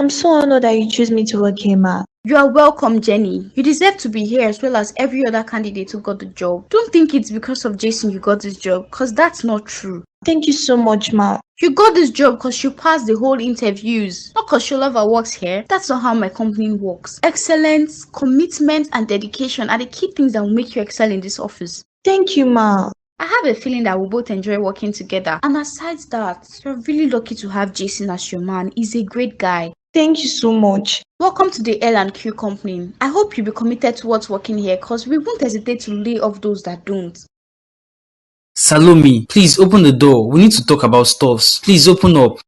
I'm so honored that you choose me to work here, Ma. You are welcome, Jenny. You deserve to be here as well as every other candidate who got the job. Don't think it's because of Jason you got this job, because that's not true. Thank you so much, Ma. You got this job because you passed the whole interviews, not because Sholava works here. That's not how my company works. Excellence, commitment, and dedication are the key things that will make you excel in this office. Thank you, Ma. I have a feeling that we'll both enjoy working together. And aside that, you're really lucky to have Jason as your man. He's a great guy. Thank you so much. Welcome to the L&Q company. I hope you'll be committed towards working here because we won't hesitate to lay off those that don't. Salome, please open the door. We need to talk about stuffs. Please open up.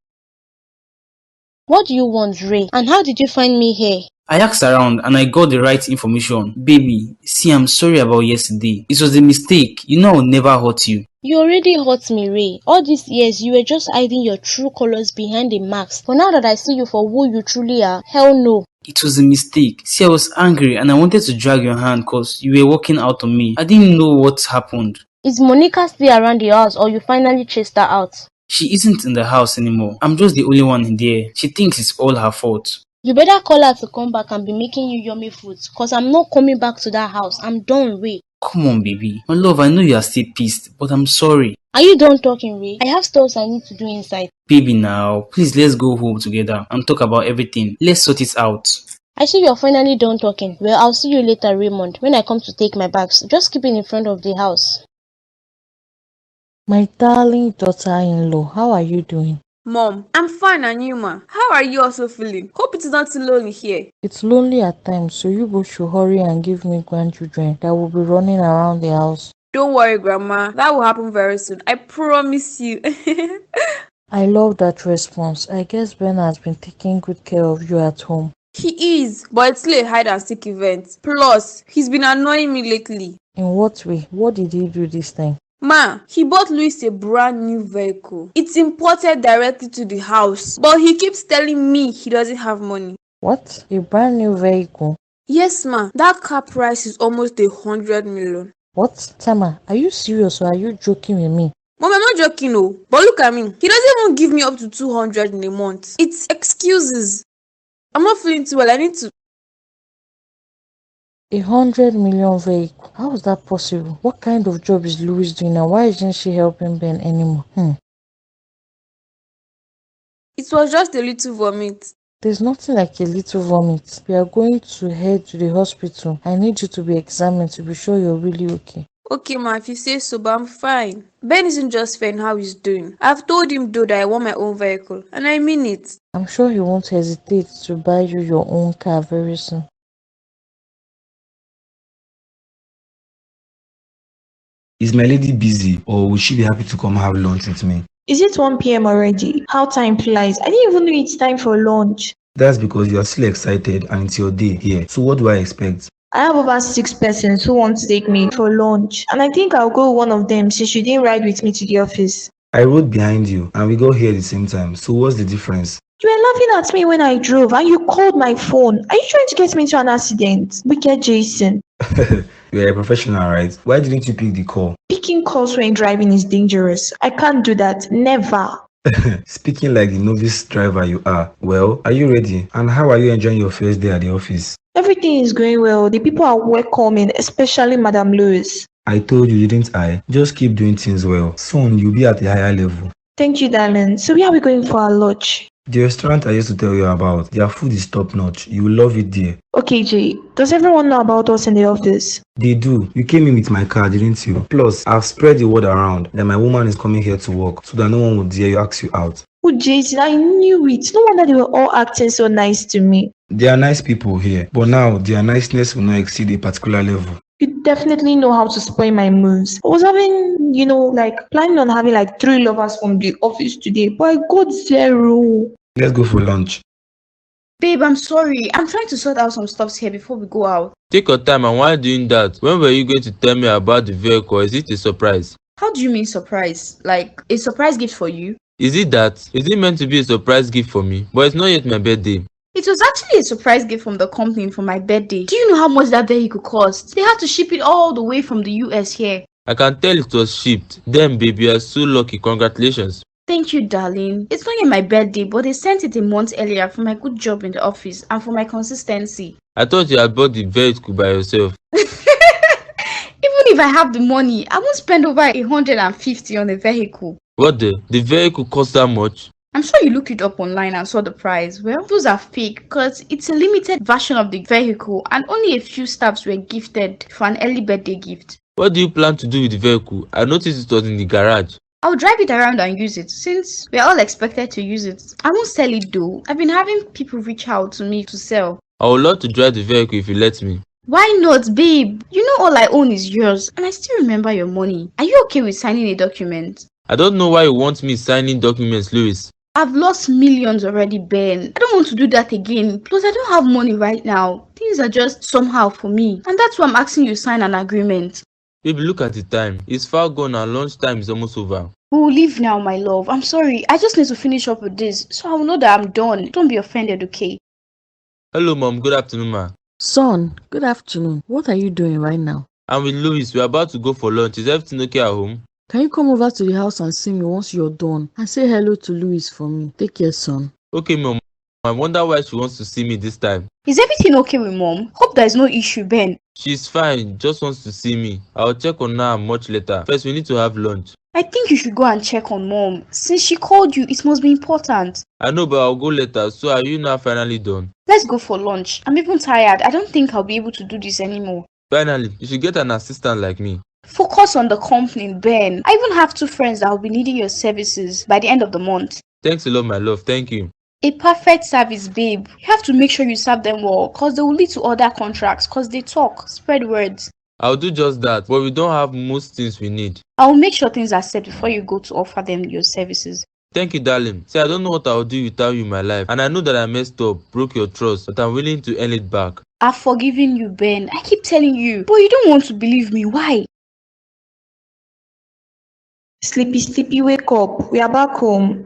What do you want, Ray? And how did you find me here? I asked around and I got the right information. Baby, see, I'm sorry about yesterday. It was a mistake. You know I'll never hurt you. You already hurt me, Ray. All these years, you were just hiding your true colors behind a mask. But now that I see you for who you truly are, hell no. It was a mistake. See, I was angry and I wanted to drag your hand because you were walking out on me. I didn't know what happened. Is Monica still around the house or you finally chased her out? She isn't in the house anymore. I'm just the only one in there. She thinks it's all her fault. You better call her to come back and be making you yummy food, cause I'm not coming back to that house. I'm done, Ray. Come on, baby. My love, I know you are still pissed, but I'm sorry. Are you done talking, Ray? I have stuff I need to do inside. Baby, now, please let's go home together and talk about everything. Let's sort it out. I see you're finally done talking. Well, I'll see you later, Raymond, when I come to take my bags. Just keep it in front of the house. My darling daughter-in-law, how are you doing? Mom, I'm fine, and you, ma? How are you also feeling? Hope it's not too lonely here. It's lonely at times, so you both should hurry and give me grandchildren that will be running around the house. Don't worry, Grandma. That will happen very soon. I promise you. I love that response. I guess Ben has been taking good care of you at home. He is, but it's still a hide-and-seek event. Plus, he's been annoying me lately. In what way? What did he do this time? Ma, he bought Louis a brand new vehicle. It's imported directly to the house, but he keeps telling me he doesn't have money. What? A brand new vehicle? Yes, ma. That car price is almost 100 million. What? Tama, are you serious or are you joking with me? Mom, I'm not joking, no. But look at me. He doesn't even give me up to 200 in a month. It's excuses. I'm not feeling too well. I need to... 100 million vehicle? How is that possible? What kind of job is Louis doing and why isn't she helping Ben anymore? It was just a little vomit. There's nothing like a little vomit. We are going to head to the hospital. I need you to be examined to be sure you're really okay. Okay, ma, if you say so, but I'm fine. Ben isn't just fair in how he's doing. I've told him though that I want my own vehicle, and I mean it. I'm sure he won't hesitate to buy you your own car very soon. Is my lady busy or will she be happy to come have lunch with me? Is it 1 p.m. already? How time flies. I didn't even know it's time for lunch. That's because you are still excited and it's your day here. So what do I expect? I have over 6 persons who want to take me for lunch. And I think I'll go with one of them since you didn't ride with me to the office. I rode behind you and we got here at the same time. So what's the difference? You were laughing at me when I drove and you called my phone. Are you trying to get me into an accident? Wicked Jason. You're a professional, right? Why didn't you pick the call? Picking calls when driving is dangerous. I can't do that. Never. Speaking like the novice driver you are. Well, are you ready? And how are you enjoying your first day at the office? Everything is going well. The people are welcoming, especially Madam Lewis. I told you, didn't I? Just keep doing things well. Soon you'll be at a higher level. Thank you, darling. So where are we going for our lunch? The restaurant I used to tell you about, their food is top notch. You will love it there. Okay, Jay. Does everyone know about us in the office? They do. You came in with my car, didn't you? Plus, I've spread the word around that my woman is coming here to work so that no one would dare you ask you out. Oh, Jason, I knew it. No wonder they were all acting so nice to me. They are nice people here, but now their niceness will not exceed a particular level. You definitely know how to spoil my moves. I was having, planning on having 3 lovers from the office today, but I got 0. Let's go for lunch. Babe, I'm sorry. I'm trying to sort out some stuffs here before we go out. Take your time, and while doing that, when were you going to tell me about the vehicle? Is it a surprise? How do you mean surprise? Like a surprise gift for you? Is it that? Is it meant to be a surprise gift for me? But it's not yet my birthday. It was actually a surprise gift from the company for my birthday. Do you know how much that vehicle cost? They had to ship it all the way from the US here. I can tell it was shipped. Damn, baby, you are so lucky. Congratulations. Thank you, darling. It's not yet my birthday, but they sent it a month earlier for my good job in the office and for my consistency. I thought you had bought the vehicle by yourself. Even if I have the money, I won't spend over 150 on a vehicle. What the vehicle cost that much? I'm sure you looked it up online and saw the price. Well, those are fake because it's a limited version of the vehicle and only a few staffs were gifted for an early birthday gift. What do you plan to do with the vehicle? I noticed it was in the garage. I'll drive it around and use it since we're all expected to use it. I won't sell it though. I've been having people reach out to me to sell. I would love to drive the vehicle if you let me. Why not, babe? You know all I own is yours and I still remember your money. Are you okay with signing a document? I don't know why you want me signing documents, Louis. I've lost millions already, Ben. I don't want to do that again. Plus, I don't have money right now. Things are just somehow for me. And that's why I'm asking you to sign an agreement. Baby, look at the time. It's far gone and lunchtime is almost over. We'll leave now, my love. I'm sorry. I just need to finish up with this so I'll know that I'm done. Don't be offended, okay? Hello, Mom. Good afternoon, ma. Son, good afternoon. What are you doing right now? I'm with Louis. We're about to go for lunch. Is everything okay at home? Can you come over to the house and see me once you're done and say hello to Louis for me? Take care, son. Okay, Mom. I wonder why she wants to see me this time. Is everything okay with Mom? Hope there's no issue, Ben. She's fine. Just wants to see me. I'll check on her much later. First, we need to have lunch. I think you should go and check on Mom. Since she called you, it must be important. I know, but I'll go later. So are you now finally done? Let's go for lunch. I'm even tired. I don't think I'll be able to do this anymore. Finally, you should get an assistant like me. Focus on the company, Ben. I even have 2 friends that will be needing your services by the end of the month. Thanks a lot, my love. Thank you. A perfect service, babe. You have to make sure you serve them well because they will lead to other contracts because they talk. Spread words. I'll do just that, but we don't have most things we need. I will make sure things are set before you go to offer them your services. Thank you, darling. See, I don't know what I'll do without you in my life. And I know that I messed up, broke your trust, but I'm willing to earn it back. I've forgiven you, Ben. I keep telling you, but you don't want to believe me. Why? Sleepy, wake up. We are back home.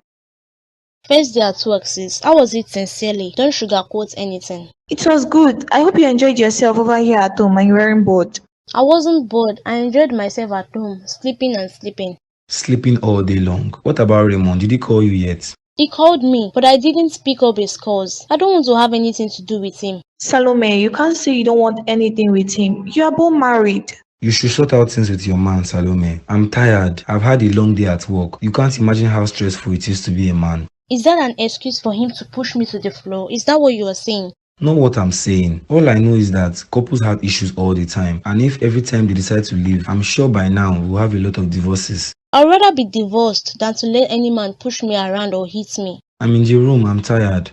First day at work, sis. How was it sincerely? Don't sugarcoat anything. It was good. I hope you enjoyed yourself over here at home and you weren't bored. I wasn't bored. I enjoyed myself at home, sleeping and sleeping. Sleeping all day long. What about Raymond? Did he call you yet? He called me, but I didn't pick up his calls. I don't want to have anything to do with him. Salome, you can't say you don't want anything with him. You are both married. You should sort out things with your man, Salome. I'm tired. I've had a long day at work. You can't imagine how stressful it is to be a man. Is that an excuse for him to push me to the floor? Is that what you are saying? Not what I'm saying. All I know is that couples have issues all the time. And if every time they decide to leave, I'm sure by now we'll have a lot of divorces. I'd rather be divorced than to let any man push me around or hit me. I'm in the room. I'm tired.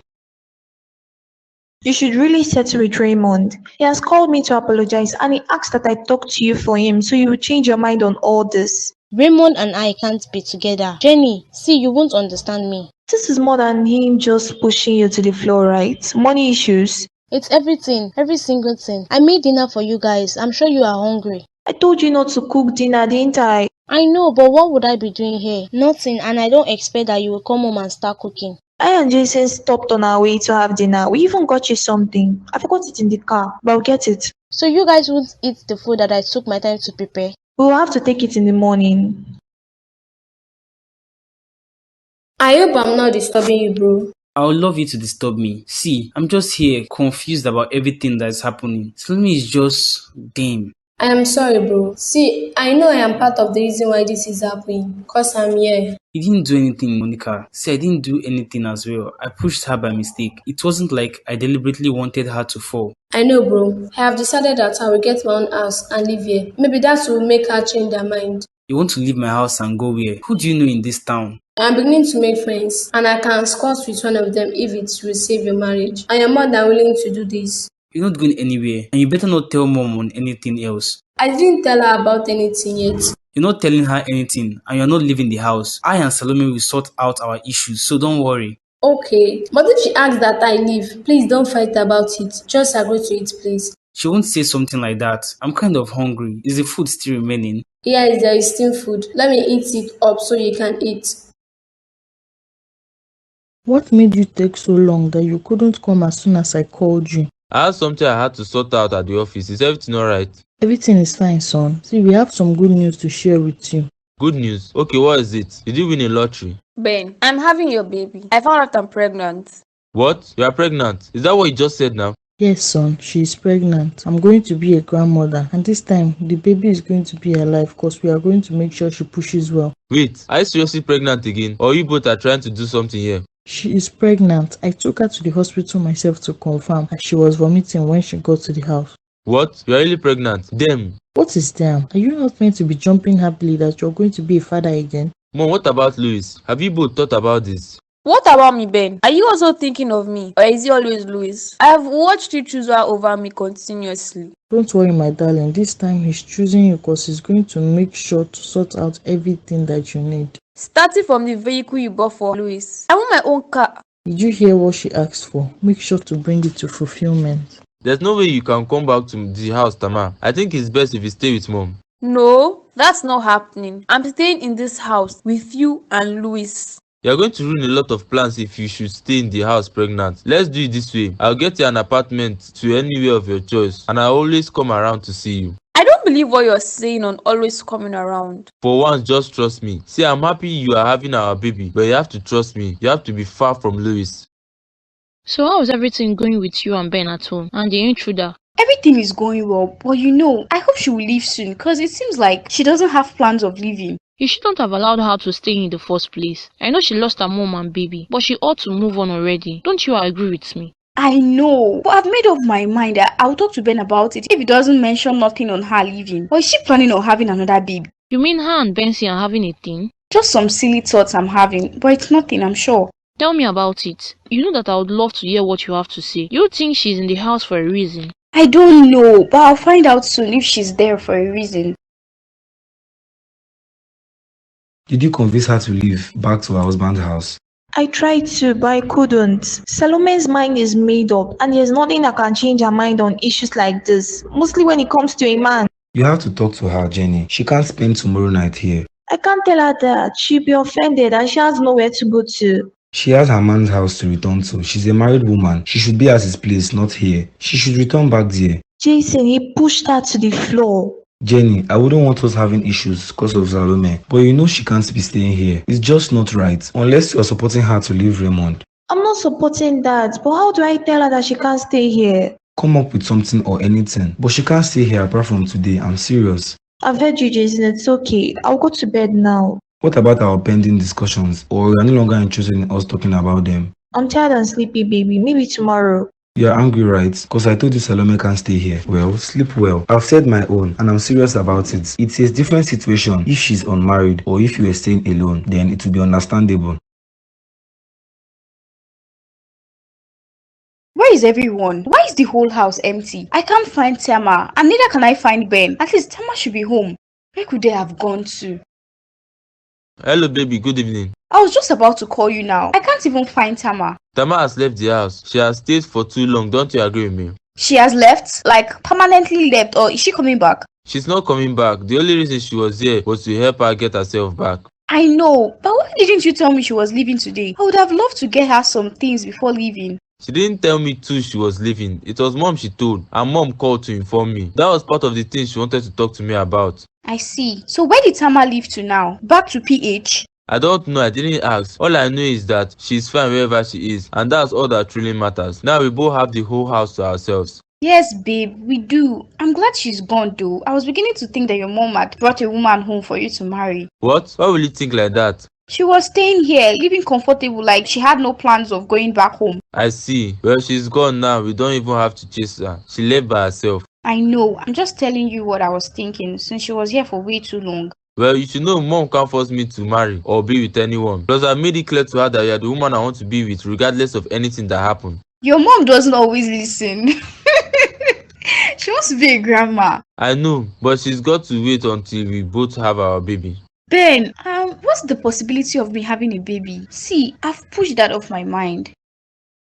You should really settle with Raymond. He has called me to apologize and he asked that I talk to you for him so you will change your mind on all this. Raymond and I can't be together. Jenny, see, you won't understand me. This is more than him just pushing you to the floor, right? Money issues. It's everything, every single thing. I made dinner for you guys. I'm sure you are hungry. I told you not to cook dinner, didn't I? I know, but what would I be doing here? Nothing, and I don't expect that you will come home and start cooking. I and Jason stopped on our way to have dinner. We even got you something. I forgot it in the car, but I'll get it. So you guys won't eat the food that I took my time to prepare? We'll have to take it in the morning. I hope I'm not disturbing you, bro. I would love you to disturb me. See, I'm just here confused about everything that is happening. Salome is just damn. I am sorry, bro. See, I know I am part of the reason why this is happening, because I'm here. You didn't do anything, Monica. See, I didn't do anything as well. I pushed her by mistake. It wasn't like I deliberately wanted her to fall. I know, bro. I have decided that I will get my own house and live here. Maybe that will make her change her mind. You want to leave my house and go where? Who do you know in this town? I am beginning to make friends, and I can squat with one of them if it will save your marriage. I am more than willing to do this. You're not going anywhere, and you better not tell mom on anything else. I didn't tell her about anything yet. You're not telling her anything, and you're not leaving the house. I and Salome will sort out our issues, so don't worry. Okay, but if she asks that I leave, please don't fight about it. Just agree to it, please. She won't say something like that. I'm kind of hungry. Is the food still remaining? Yes, there is still food. Let me eat it up so you can eat. What made you take so long that you couldn't come as soon as I called you? I had something I had to sort out at the office. Is everything alright? Everything is fine, son. See, we have some good news to share with you. Good news. Okay, what is it? Did you win a lottery? Ben, I'm having your baby. I found out I'm pregnant. What? You are pregnant? Is that what you just said now? Yes, son, she is pregnant. I'm going to be a grandmother, and this time the baby is going to be alive because we are going to make sure she pushes well. Wait, are you seriously pregnant again? Or you both are trying to do something here? She is pregnant. I took her to the hospital myself to confirm, and she was vomiting when she got to the house. What? You are really pregnant? Damn. What is damn? Are you not meant to be jumping happily that you're going to be a father again? Mom, what about Louis? Have you both thought about this? What about me, Ben? Are you also thinking of me? Or is it always Louis? I have watched you choose her over me continuously. Don't worry, my darling. This time he's choosing you because he's going to make sure to sort out everything that you need. Starting from the vehicle you bought for Louis. I want my own car. Did you hear what she asked for? Make sure to bring it to fulfillment. There's no way you can come back to the house, Tama. I think it's best if you stay with Mom. No, that's not happening. I'm staying in this house with you and Louis. You're going to ruin a lot of plans if you should stay in the house pregnant. Let's do it this way. I'll get you an apartment to anywhere of your choice, and I'll always come around to see you. I don't believe what you're saying on always coming around. For once, just trust me. See, I'm happy you are having our baby, but you have to trust me. You have to be far from Louis. So how is everything going with you and Ben at home and the intruder? Everything is going well, but I hope she will leave soon because it seems like she doesn't have plans of leaving. You shouldn't have allowed her to stay in the first place. I know she lost her mom and baby, but she ought to move on already. Don't you agree with me? I know, but I've made up my mind that I'll talk to Ben about it if he doesn't mention nothing on her leaving. Or is she planning on having another baby? You mean her and Bensi are having a thing? Just some silly thoughts I'm having, but it's nothing, I'm sure. Tell me about it. You know that I would love to hear what you have to say. You think she's in the house for a reason? I don't know, but I'll find out soon if she's there for a reason. Did you convince her to leave back to her husband's house? I tried to, but I couldn't. Salome's mind is made up, and there's nothing that can change her mind on issues like this, mostly when it comes to a man. You have to talk to her, Jenny. She can't spend tomorrow night here. I can't tell her that. She'll be offended and she has nowhere to go to. She has her man's house to return to. She's a married woman. She should be at his place, not here. She should return back there. Jason, he pushed her to the floor. Jenny, I wouldn't want us having issues because of Salome, but you know she can't be staying here. It's just not right, unless you are supporting her to leave Raymond. I'm not supporting that, but how do I tell her that she can't stay here? Come up with something or anything, but she can't stay here apart from today. I'm serious. I've heard you, Jason. It's okay. I'll go to bed now. What about our pending discussions, or you are no longer interested in us talking about them? I'm tired and sleepy, baby. Maybe tomorrow. You're angry, right? Because I told you Salome can't stay here. Well, sleep well. I've said my own, and I'm serious about it. It's a different situation if she's unmarried or if you were staying alone, then it will be understandable. Where is everyone? Why is the whole house empty? I can't find Tama, and neither can I find Ben. At least Tama should be home. Where could they have gone to? Hello, baby. Good evening. I was just about to call you now. I can't even find Tama. Tama has left the house. She has stayed for too long. Don't you agree with me? She has left? Like, permanently left, or is she coming back? She's not coming back. The only reason she was here was to help her get herself back. I know, but why didn't you tell me she was leaving today? I would have loved to get her some things before leaving. She didn't tell me too she was leaving. It was Mom she told, and Mom called to inform me. That was part of the things she wanted to talk to me about. I see. So where did Tama leave to now? Back to PH? I don't know. I didn't ask. All I know is that she's fine wherever she is, and that's all that truly matters. Now we both have the whole house to ourselves. Yes, babe, we do. I'm glad she's gone though. I was beginning to think that your mom had brought a woman home for you to marry. What? Why will you think like that? She was staying here, living comfortable, like she had no plans of going back home. I see. Well, she's gone now. We don't even have to chase her. She left by herself. I know. I'm just telling you what I was thinking since she was here for way too long. Well, you should know Mom can't force me to marry or be with anyone. Plus, I made it clear to her that you're the woman I want to be with regardless of anything that happened. Your mom doesn't always listen. She wants to be a grandma. I know, but she's got to wait until we both have our baby. Ben, what's the possibility of me having a baby? See, I've pushed that off my mind.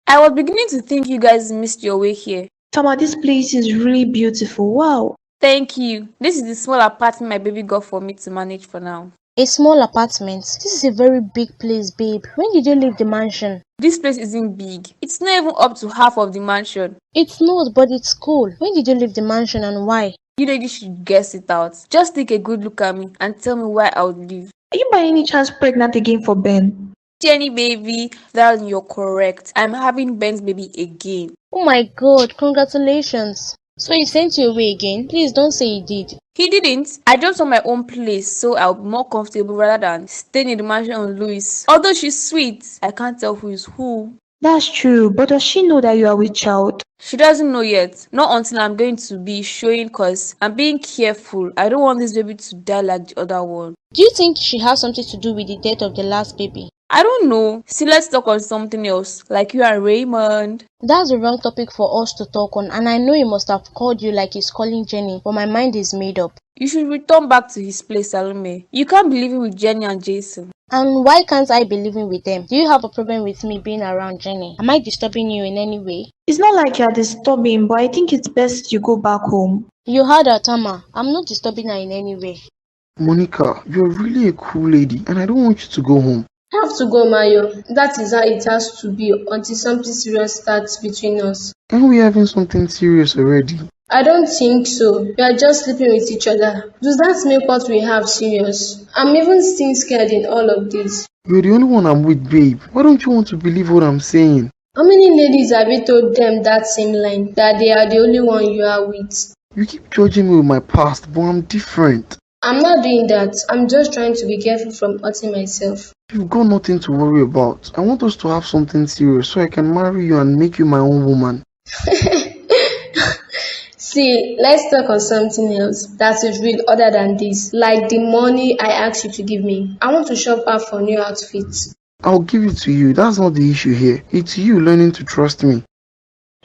I was beginning to think you guys missed your way here. Tama, this place is really beautiful. Wow. Thank you. This is the small apartment my baby got for me to manage for now. A small apartment? This is a very big place, babe. When did you leave the mansion? This place isn't big. It's not even up to half of the mansion. It's not, but it's cool. When did you leave the mansion and why? You know you should guess it out. Just take a good look at me and tell me why I would leave. Are you by any chance pregnant again for Ben? Jenny baby, that you're correct. I'm having Ben's baby again. Oh my god, congratulations. So he sent you away again? Please don't say he did. He didn't. I just want my own place so I'll be more comfortable rather than staying in the mansion on Louis. Although she's sweet, I can't tell who is who. That's true, but does she know that you are with child? She doesn't know yet. Not until I'm going to be showing cause I'm being careful. I don't want this baby to die like the other one. Do you think she has something to do with the death of the last baby? I don't know. See, let's talk on something else, like you and Raymond. That's the wrong topic for us to talk on, and I know he must have called you like he's calling Jenny, but my mind is made up. You should return back to his place, Salome. You can't be living with Jenny and Jason. And why can't I be living with them? Do you have a problem with me being around Jenny? Am I disturbing you in any way? It's not like you're disturbing, but I think it's best you go back home. You heard her, Tama. I'm not disturbing her in any way. Monica, you're really a cool lady, and I don't want you to go home. I have to go, Mayo. That is how it has to be until something serious starts between us. Aren't we having something serious already? I don't think so. We are just sleeping with each other. Does that make what we have serious? I'm even still scared in all of this. You're the only one I'm with, babe. Why don't you want to believe what I'm saying? How many ladies have you told them that same line, that they are the only one you are with? You keep judging me with my past, but I'm different. I'm not doing that. I'm just trying to be careful from hurting myself. You've got nothing to worry about. I want us to have something serious so I can marry you and make you my own woman. See, let's talk on something else that is real other than this. Like the money I asked you to give me. I want to shop out for new outfits. I'll give it to you. That's not the issue here. It's you learning to trust me.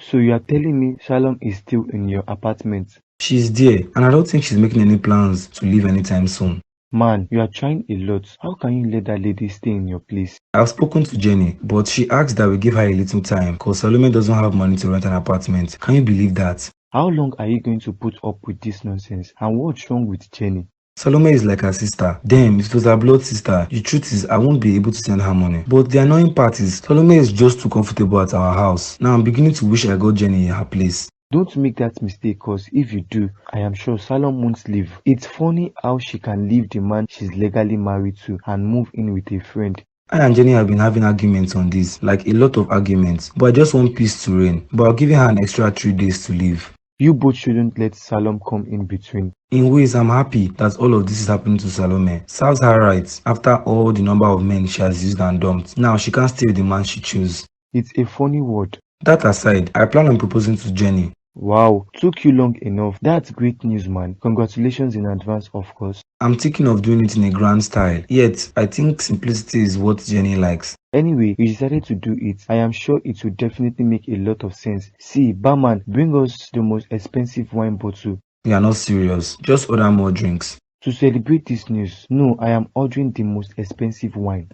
So you are telling me Shalom is still in your apartment? She's there, and I don't think she's making any plans to leave anytime soon. Man, you are trying a lot. How can you let that lady stay in your place? I've spoken to Jenny, but she asked that we give her a little time because Salome doesn't have money to rent an apartment. Can you believe that? How long are you going to put up with this nonsense? And what's wrong with Jenny? Salome is like her sister. Damn, if it was her blood sister, the truth is I won't be able to send her money. But the annoying part is Salome is just too comfortable at our house. Now I'm beginning to wish I got Jenny in her place. Don't make that mistake, cause if you do, I am sure Salome won't leave. It's funny how she can leave the man she's legally married to and move in with a friend. I and Jenny have been having arguments on this, like a lot of arguments, but I just want peace to reign. But I'm giving her an extra 3 days to leave. You both shouldn't let Salome come in between. In ways, I'm happy that all of this is happening to Salome. Serves her right after all the number of men she has used and dumped. Now she can't stay with the man she chose. It's a funny word. That aside, I plan on proposing to Jenny. Wow, took you long enough. That's great news, man. Congratulations in advance, of course. I'm thinking of doing it in a grand style. Yet, I think simplicity is what Jenny likes. Anyway, you decided to do it. I am sure it will definitely make a lot of sense. See, barman, bring us the most expensive wine bottle. You are not serious. Just order more drinks. To celebrate this news, no, I am ordering the most expensive wine.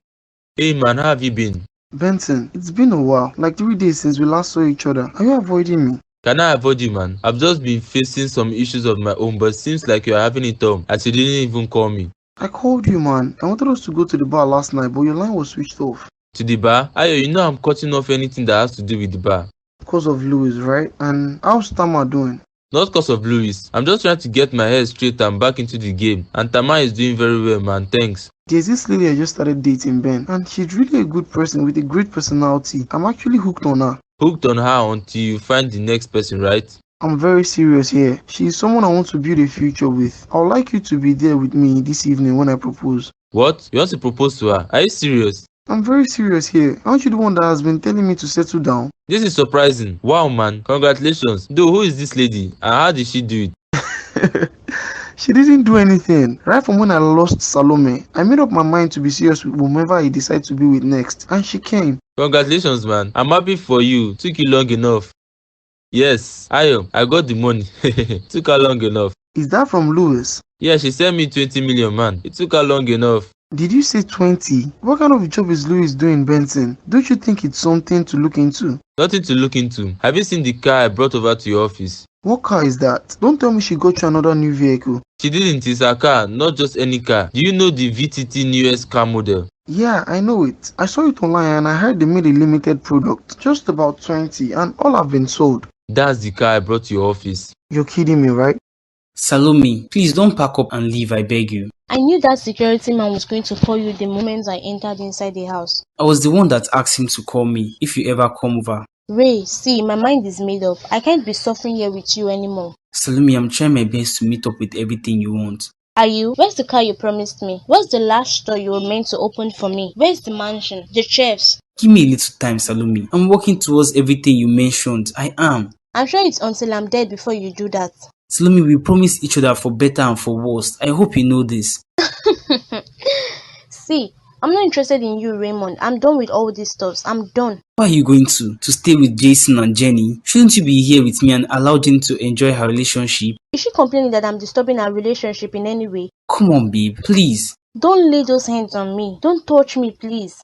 Hey man, how have you been? Benson, it's been a while, like 3 days since we last saw each other. Are you avoiding me? Can I avoid you, man? I've just been facing some issues of my own, but seems like you're having it as you didn't even call me. I called you, man. I wanted us to go to the bar last night, but your line was switched off. To the bar? Ayo, you know I'm cutting off anything that has to do with the bar. Because of Louis, right? And how's Tama doing? Not because of Louis. I'm just trying to get my head straight and back into the game. And Tama is doing very well, man. Thanks. There's this lady I just started dating, Ben. And she's really a good person with a great personality. I'm actually hooked on her. Hooked on her until you find the next person, right? I'm very serious here. She's someone I want to build a future with. I would like you to be there with me this evening when I propose. What? You want to propose to her? Are you serious? I'm very serious here. Aren't you the one that has been telling me to settle down? This is surprising. Wow, man. Congratulations. Though, who is this lady? And how did she do it? She didn't do anything. Right from when I lost Salome, I made up my mind to be serious with whomever I decide to be with next. And she came. Congratulations, man. I'm happy for you. Took you long enough. Yes, I got the money. Took her long enough. Is that from Louis? Yeah, she sent me 20 million, man. It took her long enough. Did you say 20? What kind of job is Louis doing, Benson? Don't you think it's something to look into? Nothing to look into. Have you seen the car I brought over to your office? What car is that? Don't tell me she got you another new vehicle. She didn't. It's a car, not just any car. Do you know the VTT newest car model? Yeah, I know it. I saw it online and I heard they made a limited product. Just about 20 and all have been sold. That's the car I brought to your office. You're kidding me, right? Salome, please don't pack up and leave, I beg you. I knew that security man was going to call you the moment I entered inside the house. I was the one that asked him to call me if you ever come over. Ray, see, my mind is made up. I can't be suffering here with you anymore. Salome, I'm trying my best to meet up with everything you want. Are you? Where's the car you promised me? What's the last store you were meant to open for me? Where's the mansion? The chefs? Give me a little time, Salome. I'm working towards everything you mentioned. I am. I'm sure it's until I'm dead before you do that. Salome, we promise each other for better and for worse. I hope you know this. See, I'm not interested in you, Raymond. I'm done with all these stuffs. I'm done. Where are you going to? To stay with Jason and Jenny? Shouldn't you be here with me and allow Jenny to enjoy her relationship? Is she complaining that I'm disturbing our relationship in any way? Come on, babe, please. Don't lay those hands on me. Don't touch me, please.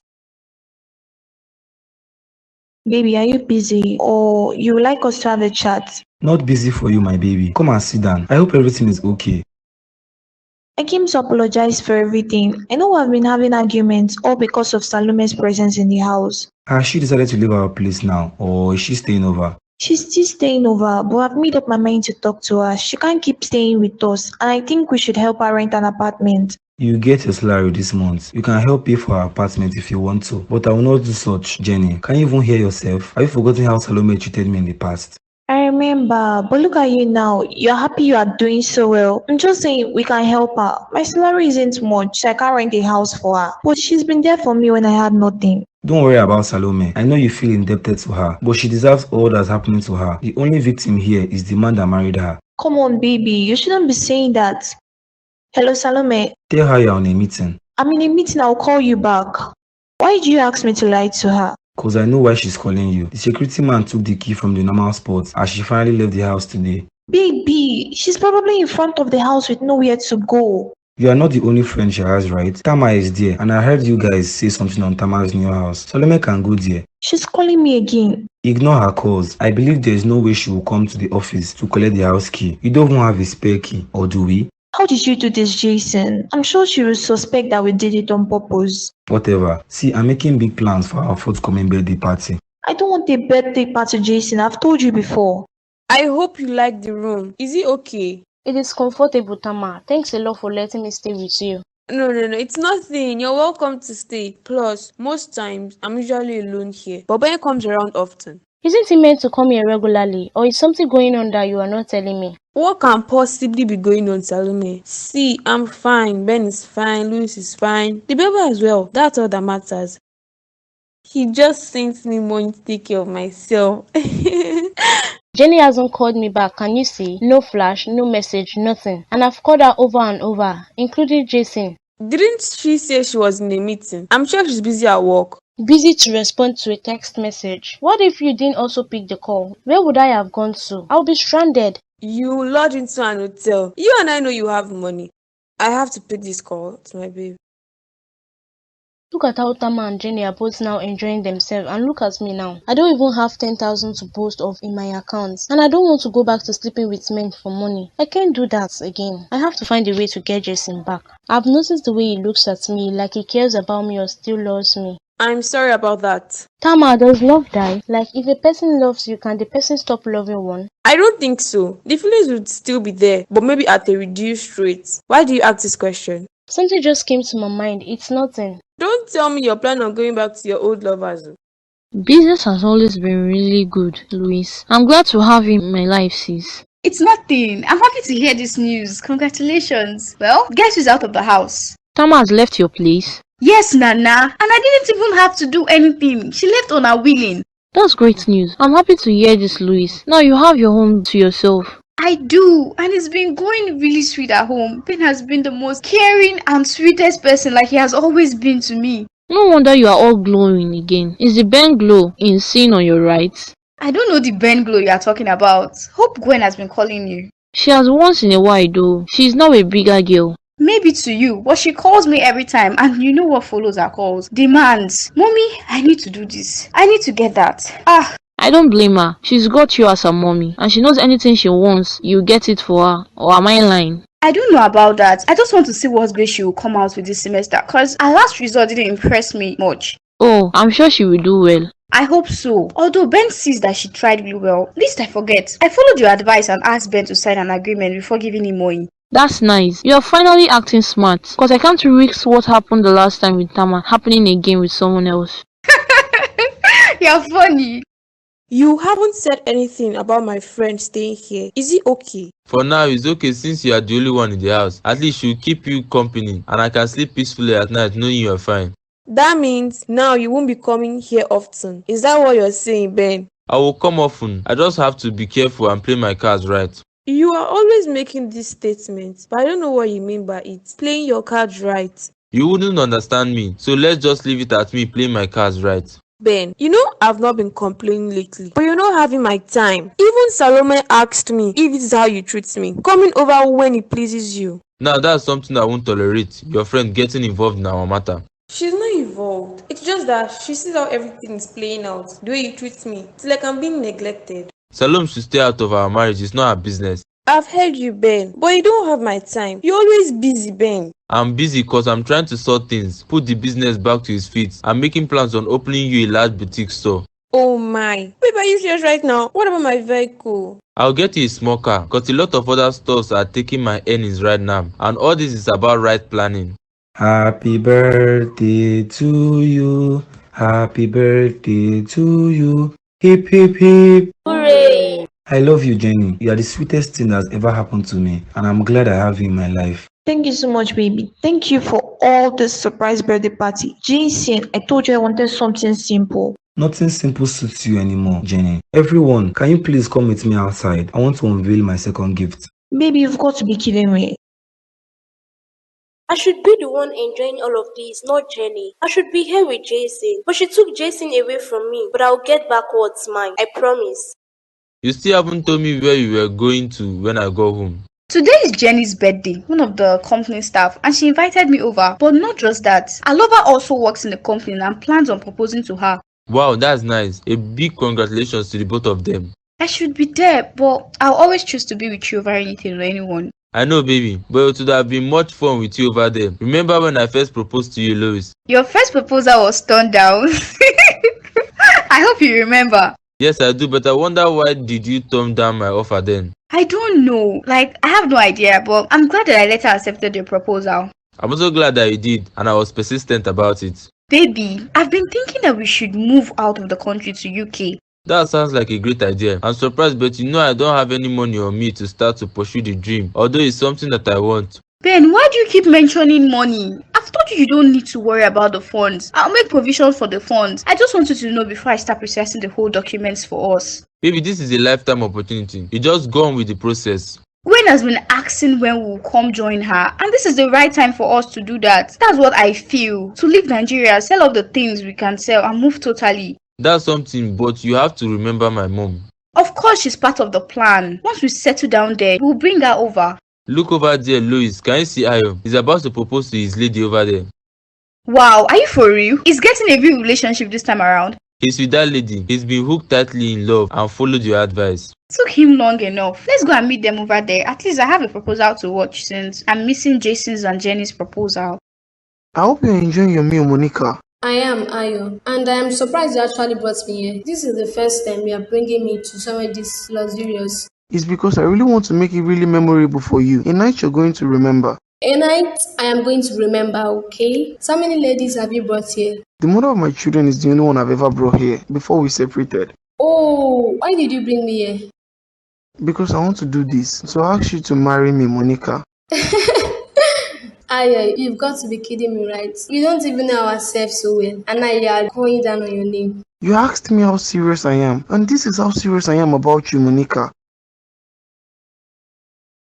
Baby, are you busy or you would like us to have a chat? Not busy for you, my baby. Come and sit down. I hope everything is okay. I came to apologize for everything. I know I've been having arguments all because of Salome's presence in the house. Has she decided to leave our place now, or is she staying over? She's still staying over, but I've made up my mind to talk to her. She can't keep staying with us, and I think we should help her rent an apartment. You get your salary this month. You can help pay for our apartment if you want to, but I will not do such, Jenny. Can you even hear yourself? Have you forgotten how Salome treated me in the past? I remember, but look at you now. You're happy you are doing so well. I'm just saying we can help her. My salary isn't much, so I can't rent a house for her. But she's been there for me when I had nothing. Don't worry about Salome. I know you feel indebted to her, but she deserves all that's happening to her. The only victim here is the man that married her. Come on, baby. You shouldn't be saying that. Hello, Salome. Tell her you're on a meeting. I'm in a meeting. I'll call you back. Why did you ask me to lie to her? Cause I know why she's calling you. The security man took the key from the normal spot as she finally left the house today. Baby, she's probably in front of the house with nowhere to go. You are not the only friend she has, right? Tama is there, and I heard you guys say something on Tama's new house. Salome can go there. She's calling me again. Ignore her calls. I believe there is no way she will come to the office to collect the house key. You don't even have a spare key, or do we? How did you do this, Jason? I'm sure she will suspect that we did it on purpose. Whatever. See, I'm making big plans for our forthcoming birthday party. I don't want a birthday party, Jason. I've told you before. I hope you like the room. Is it okay? It is comfortable, Tama. Thanks a lot for letting me stay with you. No, it's nothing. You're welcome to stay. Plus, most times, I'm usually alone here. But Ben comes around often. Isn't he meant to come here regularly? Or is something going on that you are not telling me? What can possibly be going on, Salome? See, I'm fine. Ben is fine. Louis is fine. The baby as well. That's all that matters. He just sent me money to take care of myself. Jenny hasn't called me back, can you see? No flash, no message, nothing. And I've called her over and over, including Jason. Didn't she say she was in a meeting? I'm sure she's busy at work. Busy to respond to a text message. What if you didn't also pick the call? Where would I have gone to? I'll be stranded. You lodge into an hotel. You and I know you have money. I have to pick this call to my babe. Look at how Tama and Jenny are both now enjoying themselves, and look at me now. I don't even have 10,000 to boast of in my accounts, and I don't want to go back to sleeping with men for money. I can't do that again. I have to find a way to get Jason back. I've noticed the way he looks at me, like he cares about me or still loves me. I'm sorry about that. Tama, does love die? Like, if a person loves you, can the person stop loving one? I don't think so. The feelings would still be there, but maybe at a reduced rate. Why do you ask this question? Something just came to my mind. It's nothing. Don't tell me you're planning on going back to your old lovers. Business has always been really good, Louis. I'm glad to have you in my life, sis. It's nothing. I'm happy to hear this news. Congratulations. Well, guess who's out of the house? Tama has left your place. Yes, Nana. And I didn't even have to do anything. She left on her willing. That's great news. I'm happy to hear this, Louis. Now you have your home to yourself. I do, and it's been going really sweet at home. Ben has been the most caring and sweetest person, like he has always been to me. No wonder you are all glowing again. Is the Ben glow insane on your right? I don't know the Ben glow you are talking about. Hope Gwen has been calling you. She has once in a while though. She's now a bigger girl. Maybe to you, but she calls me every time, and you know what follows her calls? Demands. Mommy, I need to do this. I need to get that. I don't blame her. She's got you as her mommy, and she knows anything she wants, you get it for her. Or am I lying? I don't know about that. I just want to see what grade she will come out with this semester, cause her last result didn't impress me much. Oh, I'm sure she will do well. I hope so. Although Ben sees that she tried really well, least I forget. I followed your advice and asked Ben to sign an agreement before giving him money. That's nice. You're finally acting smart. Cause I can't risk what happened the last time with Tama happening again with someone else. You're funny. You haven't said anything about my friend staying here. Is it okay? For now, it's okay since you are the only one in the house. At least she'll keep you company and I can sleep peacefully at night knowing you're fine. That means now you won't be coming here often. Is that what you're saying, Ben? I will come often. I just have to be careful and play my cards right. You are always making these statements, but I don't know what you mean by it. Playing your cards right. You wouldn't understand me, so let's just leave it at me playing my cards right. Ben, you know I've not been complaining lately, but you're not having my time. Even Salome asked me if this is how you treat me, coming over when it pleases you. Now that's something I won't tolerate, your friend getting involved in our matter. She's not involved. It's just that she sees how everything is playing out. The way you treat me, it's like I'm being neglected. Salome should stay out of our marriage, it's not her business. I've heard you, Ben, but you don't have my time. You're always busy, Ben. I'm busy cause I'm trying to sort things, put the business back to his feet. I'm making plans on opening you a large boutique store. Oh my. Babe, are you serious right now? What about my vehicle? I'll get you a small car cause a lot of other stores are taking my earnings right now and all this is about right planning. Happy birthday to you. Happy birthday to you. Hip hip hip. Hooray! I love you, Jenny. You are the sweetest thing that's ever happened to me, and I'm glad I have you in my life. Thank you so much, baby. Thank you for all this surprise birthday party. Jason, I told you I wanted something simple. Nothing simple suits you anymore, Jenny. Everyone, can you please come with me outside? I want to unveil my second gift. Baby, you've got to be kidding me. I should be the one enjoying all of this, not Jenny. I should be here with Jason. But she took Jason away from me. But I'll get back what's mine. I promise. You still haven't told me where you were going to when I go home. Today is Jenny's birthday, one of the company staff, and she invited me over. But not just that. Alova also works in the company and plans on proposing to her. Wow, that's nice. A big congratulations to the both of them. I should be there, but I'll always choose to be with you over anything or anyone. I know, baby, but it would have been much fun with you over there. Remember when I first proposed to you, Lois? Your first proposal was turned down. I hope you remember. Yes, I do, but I wonder why did you turn down my offer then? I don't know. I have no idea, but I'm glad that I later accepted your proposal. I'm also glad that you did, and I was persistent about it. Baby, I've been thinking that we should move out of the country to UK. That sounds like a great idea. I'm surprised, but you know I don't have any money on me to start to pursue the dream, although it's something that I want. Ben, why do you keep mentioning money? I've told you don't need to worry about the funds. I'll make provisions for the funds. I just wanted to know before I start processing the whole documents for us. Baby, this is a lifetime opportunity. You just go on with the process. Gwen has been asking when we'll come join her, and this is the right time for us to do that. That's what I feel. To leave Nigeria, sell all the things we can sell, and move totally. That's something, but you have to remember my mom. Of course, she's part of the plan. Once we settle down there, we'll bring her over. Look over there, Louis. Can you see Ayo? He's about to propose to his lady over there. Wow, are you for real? He's getting a real relationship this time around. He's with that lady. He's been hooked tightly in love and followed your advice. Took him long enough. Let's go and meet them over there. At least I have a proposal to watch since I'm missing Jason's and Jenny's proposal. I hope you're enjoying your meal, Monica. I am, Ayo, and I am surprised you actually brought me here. This is the first time you are bringing me to somewhere this luxurious. It's because I really want to make it really memorable for you. A night you're going to remember. A night I am going to remember, okay? So how many ladies have you brought here? The mother of my children is the only one I've ever brought here before we separated. Oh, why did you bring me here? Because I want to do this. So I ask you to marry me, Monica. Aya, you've got to be kidding me, right? We don't even know ourselves so well, and now you are going down on your name. You asked me how serious I am, and this is how serious I am about you, Monica.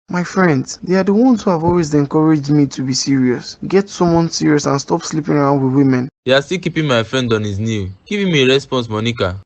My friends, they are the ones who have always encouraged me to be serious. Get someone serious and stop sleeping around with women. You are still keeping my friend on his knee. Give him a response, Monica.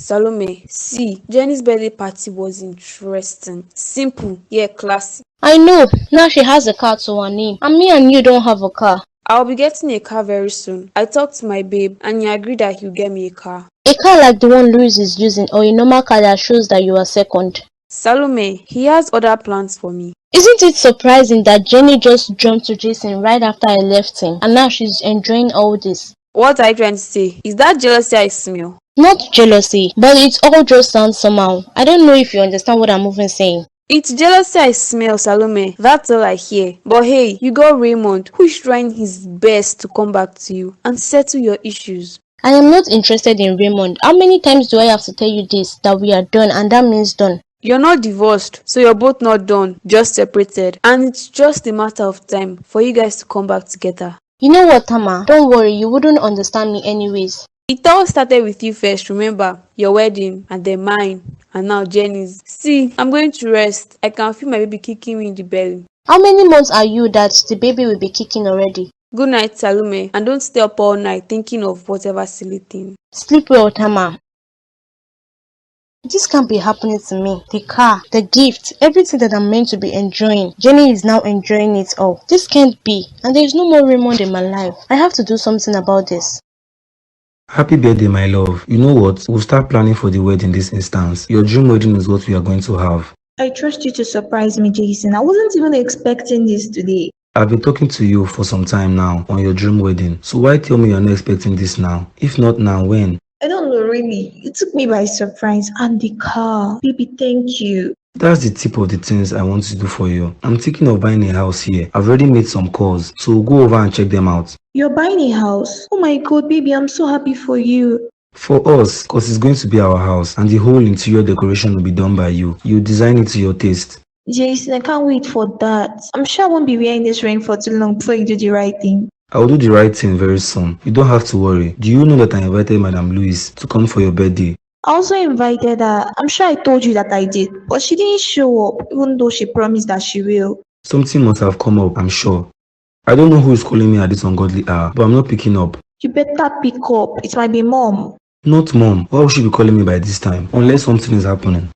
Salome, see, Jenny's birthday party was interesting. Simple, yet classy. I know. Now she has a car to her name. And me and you don't have a car. I'll be getting a car very soon. I talked to my babe and he agreed that he'll get me a car. A car like the one Louis is using, or a normal car that shows that you are second. Salome, he has other plans for me. Isn't it surprising that Jenny just jumped to Jason right after I left him, and now she's enjoying all this? What are you trying to say? Is that jealousy I smell? Not jealousy, but it all just sounds somehow. I don't know if you understand what I'm even saying. It's jealousy I smell, Salome. That's all I hear. But hey, you got Raymond, who is trying his best to come back to you and settle your issues. I am not interested in Raymond. How many times do I have to tell you this, that we are done, and that means done? You're not divorced, so you're both not done, just separated. And it's just a matter of time for you guys to come back together. You know what, Tama? Don't worry, you wouldn't understand me anyways. It all started with you first, remember? Your wedding, and then mine, and now Jenny's. See, I'm going to rest. I can feel my baby kicking me in the belly. How many months are you that the baby will be kicking already? Good night, Salome, and don't stay up all night thinking of whatever silly thing. Sleep well, Tama. This can't be happening to me. The car, the gift, everything that I'm meant to be enjoying. Jenny is now enjoying it all. This can't be. And there is no more Raymond in my life. I have to do something about this. Happy birthday, my love. You know what? We'll start planning for the wedding this instance. Your dream wedding is what we are going to have. I trust you to surprise me, Jason. I wasn't even expecting this today. I've been talking to you for some time now on your dream wedding. So why tell me you're not expecting this now? If not now, when? I don't know, really. It took me by surprise. And the car. Baby, thank you. That's the tip of the things I want to do for you. I'm thinking of buying a house here. I've already made some calls, so we'll go over and check them out. You're buying a house? Oh my god, baby, I'm so happy for you. For us, because it's going to be our house, and the whole interior decoration will be done by you. You design it to your taste. Jason, I can't wait for that. I'm sure I won't be wearing this ring for too long before you do the right thing. I'll do the right thing very soon. You don't have to worry. Do you know that I invited Madam Louise to come for your birthday? I also invited her. I'm sure I told you that I did, but she didn't show up, even though she promised that she will. Something must have come up, I'm sure. I don't know who is calling me at this ungodly hour, but I'm not picking up. You better pick up. It might be mom. Not mom. Why would she be calling me by this time? Unless something is happening.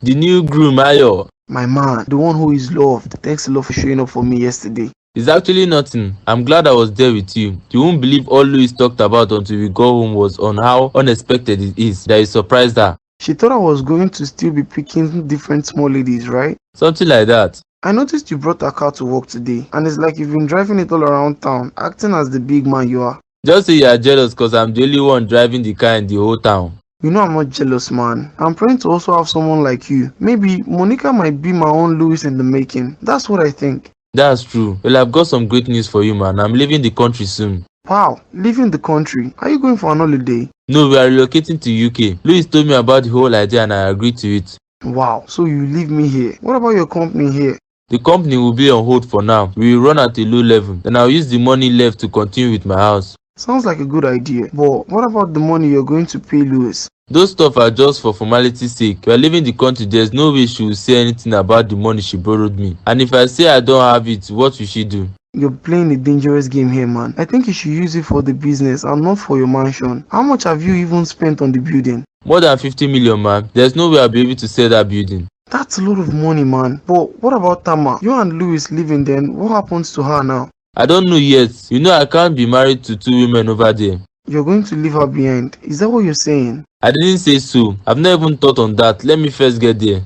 The new groom, Ayo. My man, the one who is loved. Thanks a lot for showing up for me yesterday. It's actually nothing. I'm glad I was there with you. You won't believe all Louis talked about until we got home was on how unexpected it is that you surprised her. She thought I was going to still be picking different small ladies, right? Something like that. I noticed you brought a car to work today, and it's like you've been driving it all around town, acting as the big man you are. Just say you are jealous because I'm the only one driving the car in the whole town. You know I'm not jealous, man. I'm praying to also have someone like you. Maybe Monica might be my own Louis in the making. That's what I think. That's true. Well, I've got some great news for you, man. I'm leaving the country soon. Wow, leaving the country? Are you going for an holiday? No, we are relocating to UK. Louis told me about the whole idea and I agreed to it. Wow, so you leave me here. What about your company here? The company will be on hold for now. We will run at a low level. Then I'll use the money left to continue with my house. Sounds like a good idea. But what about the money you're going to pay Louis? Those stuff are just for formality's sake. We are leaving the country. There's no way she will say anything about the money she borrowed me. And if I say I don't have it, what will she do? You're playing a dangerous game here, man. I think you should use it for the business and not for your mansion. How much have you even spent on the building? More than 50 million, man. There's no way I'll be able to sell that building. That's a lot of money, man. But what about Tama? You and Louis living then. What happens to her now? I don't know yet. You know I can't be married to two women over there. You're going to leave her behind. Is that what you're saying? I didn't say so. I've never even thought on that. Let me first get there.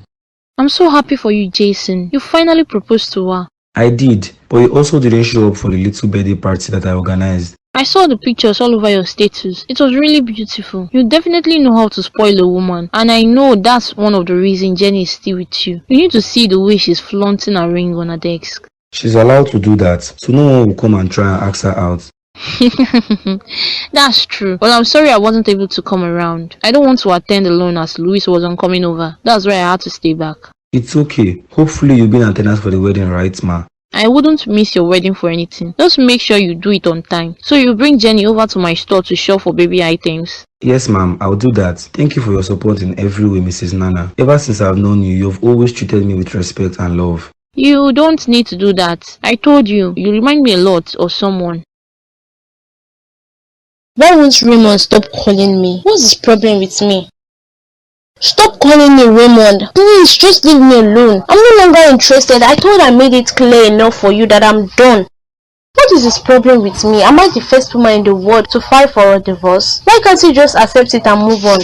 I'm so happy for you, Jason. You finally proposed to her. I did, but you also didn't show up for the little birthday party that I organized. I saw the pictures all over your status. It was really beautiful. You definitely know how to spoil a woman, and I know that's one of the reasons Jenny is still with you. You need to see the way she's flaunting her ring on her desk. She's allowed to do that, so no one will come and try and ask her out. That's true. Well, I'm sorry I wasn't able to come around. I don't want to attend alone as Louis wasn't coming over. That's why I had to stay back. It's okay. Hopefully you'll be in attendance for the wedding, right, ma? I wouldn't miss your wedding for anything. Just make sure you do it on time. So you bring Jenny over to my store to shop for baby items. Yes, ma'am, I'll do that. Thank you for your support in every way, Mrs. Nana. Ever since I've known you, you've always treated me with respect and love. You don't need to do that. I told you, you remind me a lot of someone. Why won't Raymond stop calling me? What's his problem with me? Stop calling me Raymond. Please, just leave me alone. I'm no longer interested. I thought I made it clear enough for you that I'm done. What is his problem with me? Am I the first woman in the world to file for a divorce? Why can't he just accept it and move on?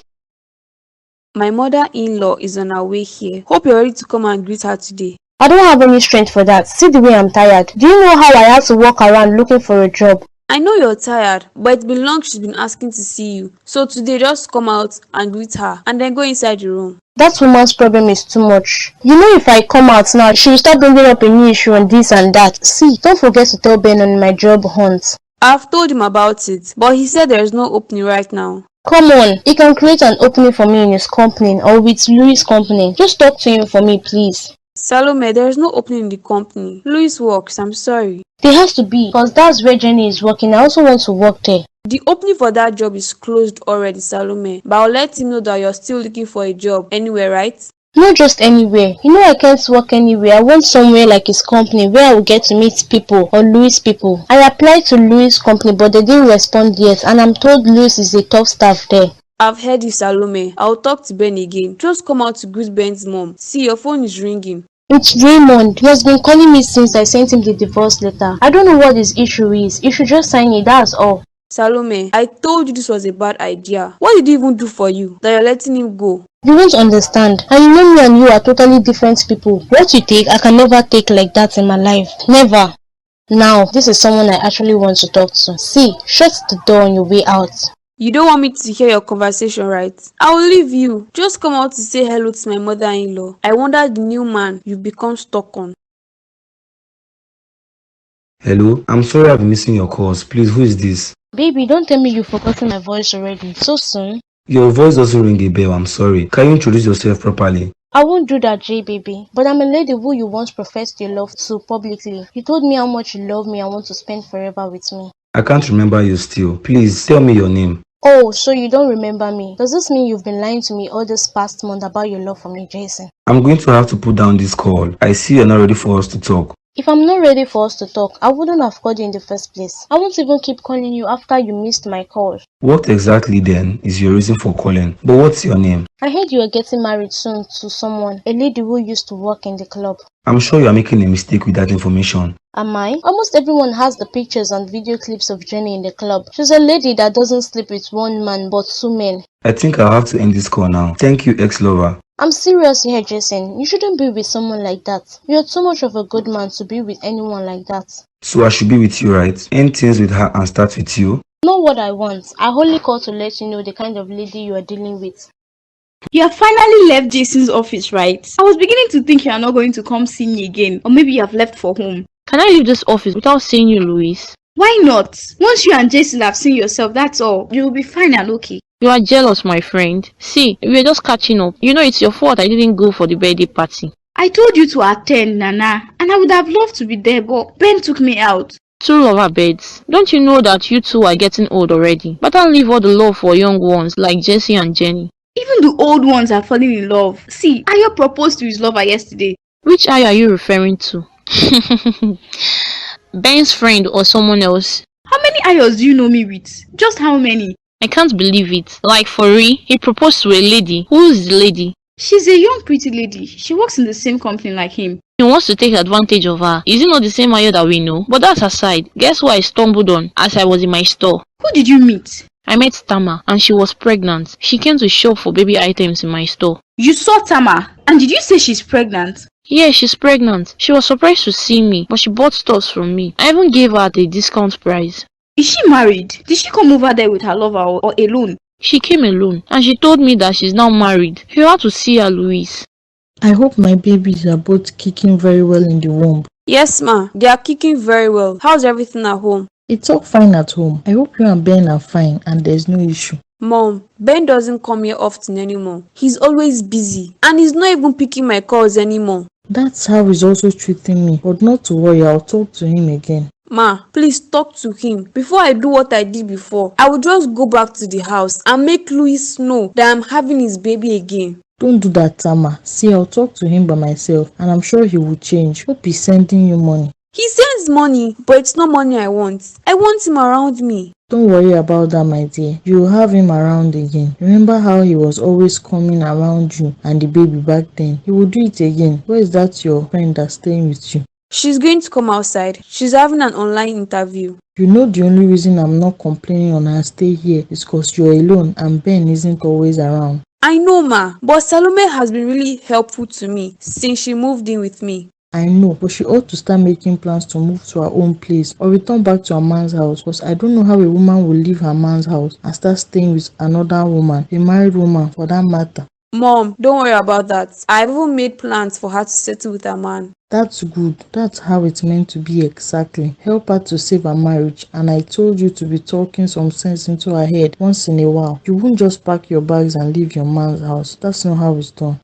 My mother-in-law is on her way here. Hope you're ready to come and greet her today. I don't have any strength for that. See the way I'm tired. Do you know how I had to walk around looking for a job? I know you're tired, but it's been long she's been asking to see you. So today just come out and greet her and then go inside the room. That woman's problem is too much. You know, if I come out now, she will start bringing up a new issue on this and that. See, don't forget to tell Ben on my job hunt. I've told him about it, but he said there is no opening right now. Come on, he can create an opening for me in his company or with Louis' company. Just talk to him for me, please. Salome, there is no opening in the company. Louis works, I'm sorry. There has to be, because that's where Jenny is working. I also want to work there. The opening for that job is closed already, Salome. But I'll let him know that you're still looking for a job anywhere, right? Not just anywhere. You know I can't work anywhere. I want somewhere like his company where I will get to meet people or Louis' people. I applied to Louis' company but they didn't respond yet and I'm told Louis is a top staff there. I've heard you, Salome. I'll talk to Ben again. Just come out to greet Ben's mom. See, your phone is ringing. It's Raymond. He has been calling me since I sent him the divorce letter. I don't know what his issue is. He should just sign it, that's all. Salome, I told you this was a bad idea. What did he even do for you that you're letting him go? You won't understand. And you know me and you are totally different people. What you take, I can never take like that in my life. Never. Now, this is someone I actually want to talk to. See, shut the door on your way out. You don't want me to hear your conversation, right? I will leave you. Just come out to say hello to my mother-in-law. I wonder the new man you've become stuck on. Hello, I'm sorry I've been missing your calls. Please, who is this? Baby, don't tell me you've forgotten my voice already. So soon? Your voice doesn't ring a bell, I'm sorry. Can you introduce yourself properly? I won't do that, J baby. But I'm a lady who you once professed your love to publicly. You told me how much you love me and want to spend forever with me. I can't remember you still. Please, tell me your name. Oh, so you don't remember me? Does this mean you've been lying to me all this past month about your love for me, Jason? I'm going to have to put down this call. I see you're not ready for us to talk. If I'm not ready for us to talk, I wouldn't have called you in the first place. I won't even keep calling you after you missed my call. What exactly then is your reason for calling? But what's your name? I heard you are getting married soon to someone, a lady who used to work in the club. I'm sure you're making a mistake with that information. Am I? Almost everyone has the pictures and video clips of Jenny in the club. She's a lady that doesn't sleep with one man but two men. I think I'll have to end this call now. Thank you, ex-lover. I'm serious here, Jason. You shouldn't be with someone like that. You're too much of a good man to be with anyone like that. So I should be with you, right? End things with her and start with you? Not what I want. I only call to let you know the kind of lady you are dealing with. You have finally left Jason's office, right? I was beginning to think you are not going to come see me again, or maybe you have left for home. Can I leave this office without seeing you, Louis? Why not? Once you and Jason have seen yourself, that's all. You will be fine and okay. You are jealous, my friend. See, we were just catching up. You know it's your fault I didn't go for the birthday party. I told you to attend, Nana, and I would have loved to be there, but Ben took me out. Two lover beds. Don't you know that you two are getting old already? Better leave all the love for young ones like Jesse and Jenny. Even the old ones are falling in love. See, Ayo proposed to his lover yesterday. Which Ayo are you referring to? Ben's friend or someone else? How many Ayos do you know me with? Just how many? I can't believe it. Like for real, he proposed to a lady. Who is the lady? She's a young pretty lady. She works in the same company like him. He wants to take advantage of her. Is it not the same Ayo that we know? But that's aside. Guess who I stumbled on as I was in my store? Who did you meet? I met Tama and she was pregnant. She came to shop for baby items in my store. You saw Tama? And did you say she's pregnant? Yeah, she's pregnant. She was surprised to see me, but she bought stuff from me. I even gave her at a discount price. Is she married? Did she come over there with her lover or alone? She came alone and she told me that she's now married. You have to see her, Louise. I hope my babies are both kicking very well in the womb. Yes, ma. They are kicking very well. How's everything at home? It's all fine at home. I hope you and Ben are fine and there's no issue. Mom, Ben doesn't come here often anymore. He's always busy. And he's not even picking my calls anymore. That's how he's also treating me. But not to worry, I'll talk to him again. Ma, please talk to him. Before I do what I did before, I will just go back to the house and make Louis know that I'm having his baby again. Don't do that, Tama. See, I'll talk to him by myself and I'm sure he will change. Hope he's sending you money. He sends money, but it's not money I want. I want him around me. Don't worry about that, my dear. You'll have him around again. Remember how he was always coming around you and the baby back then? He will do it again. Where is that your friend that's staying with you? She's going to come outside. She's having an online interview. You know the only reason I'm not complaining on her stay here is because you're alone and Ben isn't always around. I know, ma, but Salome has been really helpful to me since she moved in with me. I know, but she ought to start making plans to move to her own place or return back to her man's house, because I don't know how a woman will leave her man's house and start staying with another woman, a married woman for that matter. Mom, don't worry about that. I've even made plans for her to settle with her man. That's good. That's how it's meant to be exactly. Help her to save her marriage, and I told you to be talking some sense into her head once in a while. You won't just pack your bags and leave your man's house. That's not how it's done.